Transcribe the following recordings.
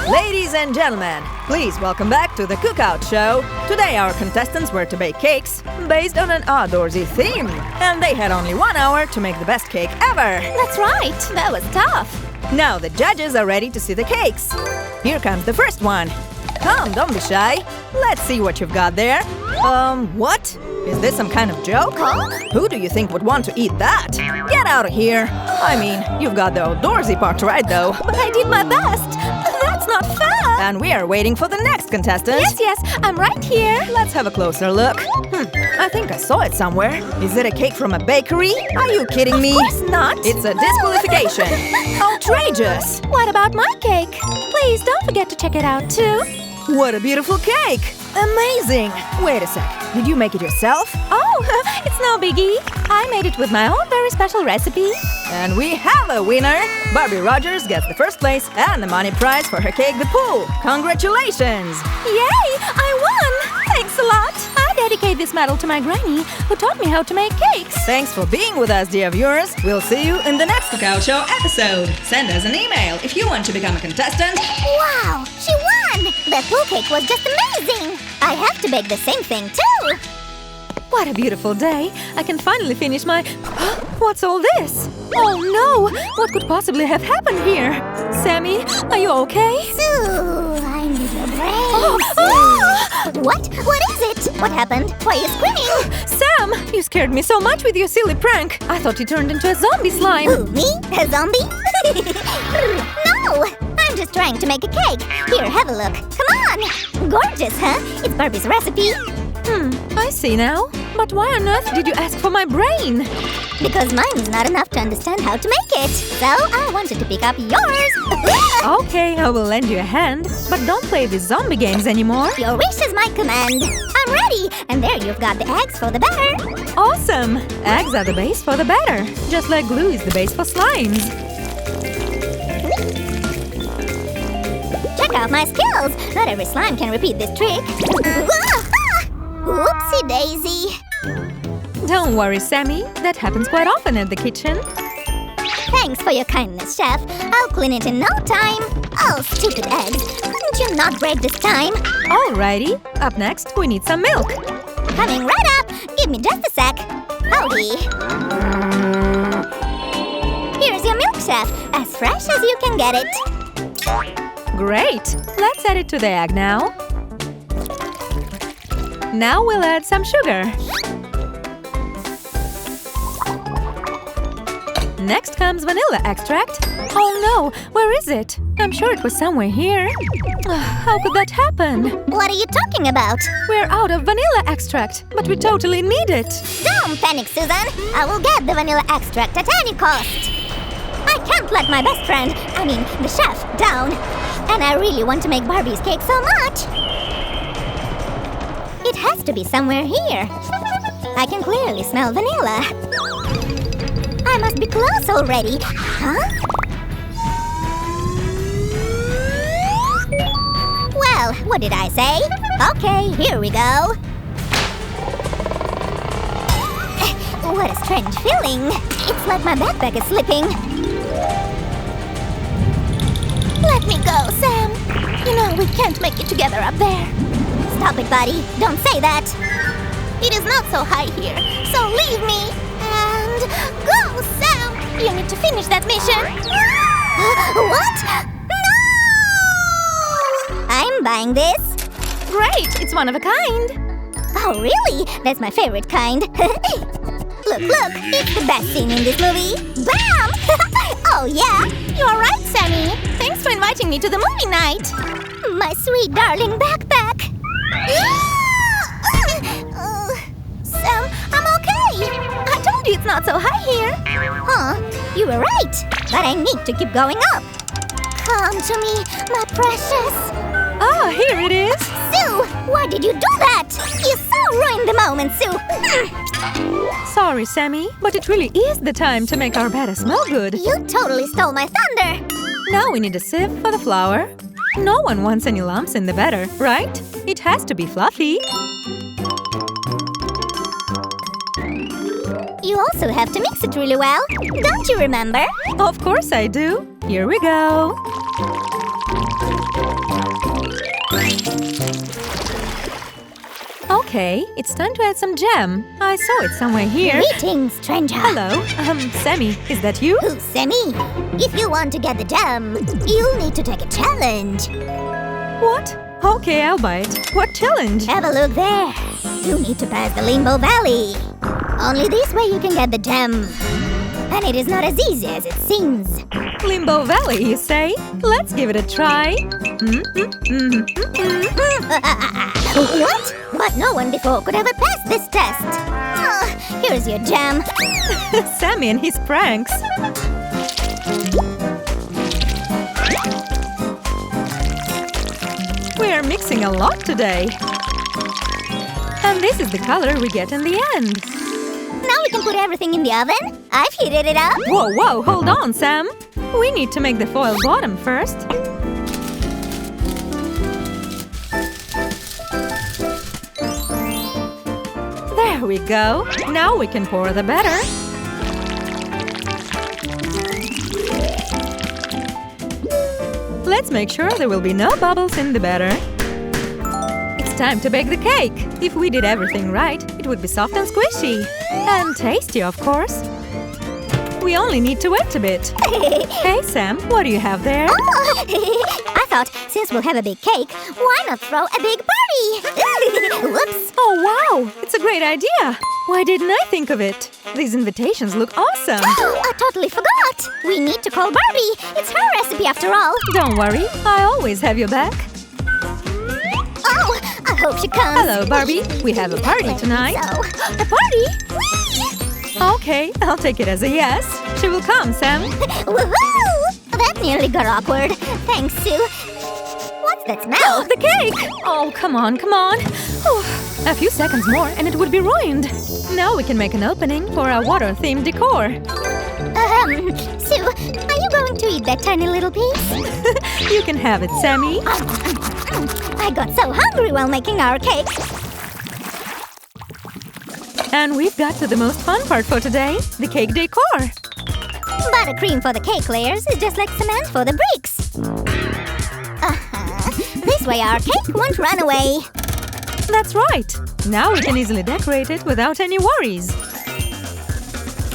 Ladies and gentlemen, please welcome back to the Cookout Show. Today our contestants were to bake cakes based on an outdoorsy theme. And they had only 1 hour to make the best cake ever. That's right, that was tough. Now the judges are ready to see the cakes. Here comes the first one. Come, don't be shy. Let's see what you've got there. What? Is this some kind of joke? Huh? Who do you think would want to eat that? Get out of here. I mean, you've got the outdoorsy part right though. But I did my best. That's not fair. And we are waiting for the next contestant. Yes, I'm right here. Let's have a closer look. I think I saw it somewhere. Is it a cake from a bakery? Are you kidding me? Of course not. It's a disqualification. Outrageous. What about my cake? Please don't forget to check it out too. What a beautiful cake. Amazing. Wait a sec. Did you make it yourself? Oh, it's no biggie. I made it with my own very special recipe. And we have a winner! Barbie Rogers gets the first place and the money prize for her cake, the pool. Congratulations! Yay! I won! Thanks a lot! I dedicate this medal to my granny, who taught me how to make cakes. Thanks for being with us, dear viewers. We'll see you in the next Cookout Show episode. Send us an email if you want to become a contestant. Wow! She won! The pool cake was just amazing! I have to bake the same thing too! What a beautiful day! I can finally finish my… What's all this? Oh no! What could possibly have happened here? Sammy, are you okay? Sue, I need your brain. Oh! What? What is it? What happened? Why are you screaming? Sam! You scared me so much with your silly prank! I thought you turned into a zombie slime! Who, me? A zombie? No! I'm just trying to make a cake. Here, have a look. Come on! Gorgeous, huh? It's Barbie's recipe. I see now. But why on earth did you ask for my brain? Because mine is not enough to understand how to make it. So I wanted to pick up yours. Okay, I will lend you a hand. But don't play these zombie games anymore. Your wish is my command. I'm ready. And there you've got the eggs for the batter. Awesome! Eggs are the base for the batter. Just like glue is the base for slimes. Check out my skills. Not every slime can repeat this trick. Oopsie daisy. Don't worry, Sammy. That happens quite often at the kitchen. Thanks for your kindness, Chef. I'll clean it in no time. Oh, stupid eggs. Couldn't you not break this time? Alrighty. Up next, we need some milk. Coming right up. Give me just a sec. Howdy. Here's your milk, Chef. As fresh as you can get it. Great. Let's add it to the egg now. Now we'll add some sugar. Next comes vanilla extract. Oh no, where is it? I'm sure it was somewhere here. How could that happen? What are you talking about? We're out of vanilla extract, but we totally need it. Don't panic, Susan. I will get the vanilla extract at any cost. I can't let my best friend, the chef, down. And I really want to make Barbie's cake so much. It has to be somewhere here. I can clearly smell vanilla. I must be close already. Huh? Well, what did I say? Okay, here we go. What a strange feeling. It's like my backpack is slipping. Let me go, Sam. You know we can't make it together up there. Stop it, buddy. Don't say that. It is not so high here, so leave me. And go, Sam. You need to finish that mission. What? No! I'm buying this. Great, it's one of a kind. Oh, really? That's my favorite kind. Look, it's the best scene in this movie. Bam! Oh, yeah. You're right, Sammy. Thanks for inviting me to the movie night. My sweet darling backpack. Sam, I'm okay. I told you it's not so high here. Huh? You were right. But I need to keep going up. Come to me, my precious. Ah, here it is. Sue, why did you do that? You so ruined the moment, Sue. Sorry, Sammy, but it really is the time to make our batter smell good. You totally stole my thunder. Now we need a sieve for the flour. No one wants any lumps in the batter, right? It has to be fluffy. You also have to mix it really well. Don't you remember? Of course I do. Here we go. Okay, it's time to add some jam. I saw it somewhere here. Greetings, stranger. Hello, Sammy, is that you? Who's Sammy? If you want to get the gem, you'll need to take a challenge. What? Okay, I'll buy it. What challenge? Have a look there. You need to pass the Limbo Valley. Only this way you can get the gem. And it is not as easy as it seems. Limbo Valley, you say? Let's give it a try. What? But no one before could ever pass this test. Oh, here's your gem. Sammy and his pranks. We are mixing a lot today. And this is the color we get in the end. Now we can put everything in the oven. I've heated it up. Whoa, whoa, hold on, Sam. We need to make the foil bottom first. There we go. Now we can pour the batter. Let's make sure there will be no bubbles in the batter. It's time to bake the cake. If we did everything right, it would be soft and squishy. And tasty, of course. We only need to wait a bit. Hey, Sam, what do you have there? Oh, I thought since we'll have a big cake, why not throw a big party? Whoops. Oh, wow! It's a great idea! Why didn't I think of it? These invitations look awesome! Oh, I totally forgot. We need to call Barbie. It's her recipe after all. Don't worry, I always have your back. Oh, I hope she comes. Hello, Barbie. We have a party tonight. So, a party? Okay, I'll take it as a yes. She will come, Sam. Woohoo! That nearly got awkward. Thanks, Sue. What's that smell? The cake! Oh, come on, come on. Whew. A few seconds more and it would be ruined. Now we can make an opening for our water-themed decor. Sue, are you going to eat that tiny little piece? You can have it, Sammy. I got so hungry while making our cake. And we've got to the most fun part for today, the cake decor. Buttercream for the cake layers is just like cement for the bricks. This way our cake won't run away. That's right. Now we can easily decorate it without any worries.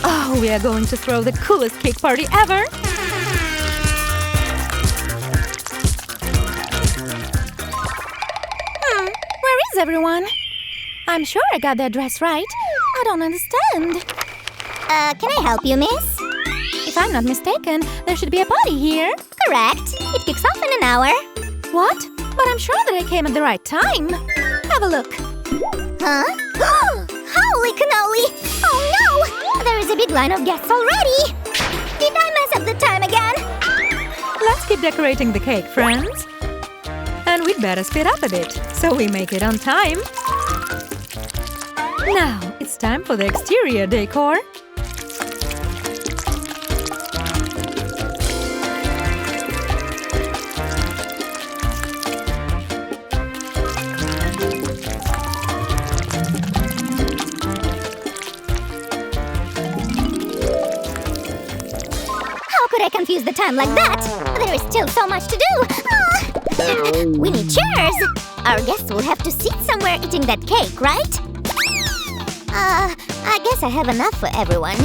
Oh, we are going to throw the coolest cake party ever. Where is everyone? I'm sure I got the address right. I don't understand. Can I help you, miss? If I'm not mistaken, there should be a party here. Correct. It kicks off in an hour. What? But I'm sure that I came at the right time. Have a look. Huh? Holy cannoli! Oh no! There is a big line of guests already! Did I mess up the time again? Let's keep decorating the cake, friends. And we'd better speed up a bit, so we make it on time. Now, it's time for the exterior decor. How could I confuse the time like that? There is still so much to do. We need chairs. Our guests will have to sit somewhere eating that cake, right? I guess I have enough for everyone.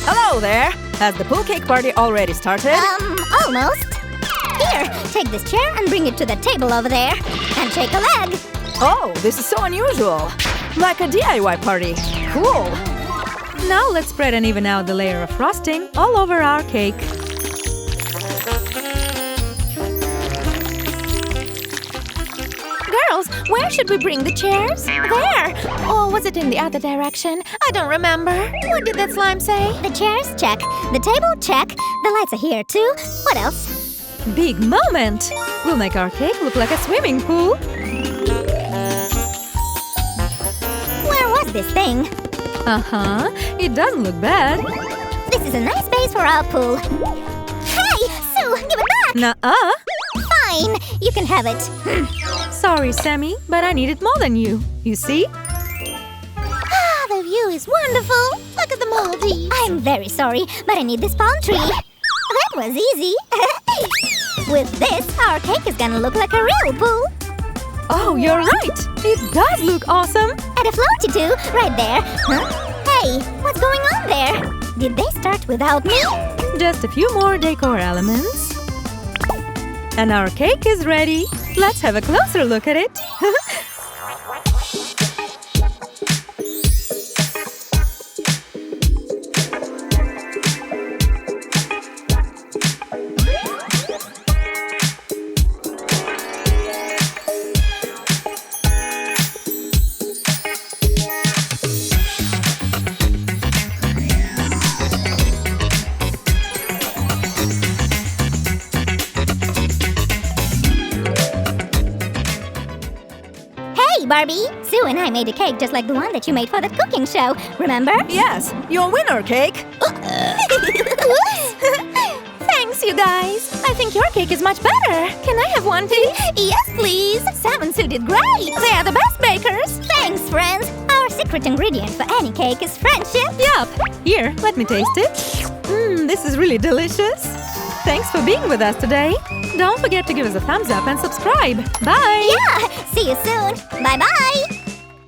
Hello there! Has the pool cake party already started? Almost. Here, take this chair and bring it to the table over there. And shake a leg. Oh, this is so unusual! Like a DIY party. Cool! Now let's spread and even out the layer of frosting all over our cake. Girls, where should we bring the chairs? There! Or was it in the other direction? I don't remember. What did that slime say? The chairs, check. The table, check. The lights are here, too. What else? Big moment! We'll make our cake look like a swimming pool. Where was this thing? Uh-huh. It doesn't look bad. This is a nice base for our pool. Hey! Sue, give it back! Nuh-uh. Fine, you can have it. Sorry, Sammy, but I need it more than you. You see? The view is wonderful. Look at the Maldives. I'm very sorry, but I need this palm tree. That was easy. With this, our cake is gonna look like a real pool. Oh, you're right! It does look awesome! And a floaty too, right there. Huh? Hey, what's going on there? Did they start without me? Just a few more decor elements. And our cake is ready. Let's have a closer look at it. Hey, Barbie! Sue and I made a cake just like the one that you made for the cooking show, remember? Yes, your winner cake. Thanks, you guys! I think your cake is much better! Can I have one, please? Yes, please! Sam and Sue did great! They are the best bakers! Thanks, friends! Our secret ingredient for any cake is friendship! Yup! Here, let me taste it. This is really delicious! Thanks for being with us today! Don't forget to give us a thumbs up and subscribe! Bye! Yeah! See you soon! Bye-bye!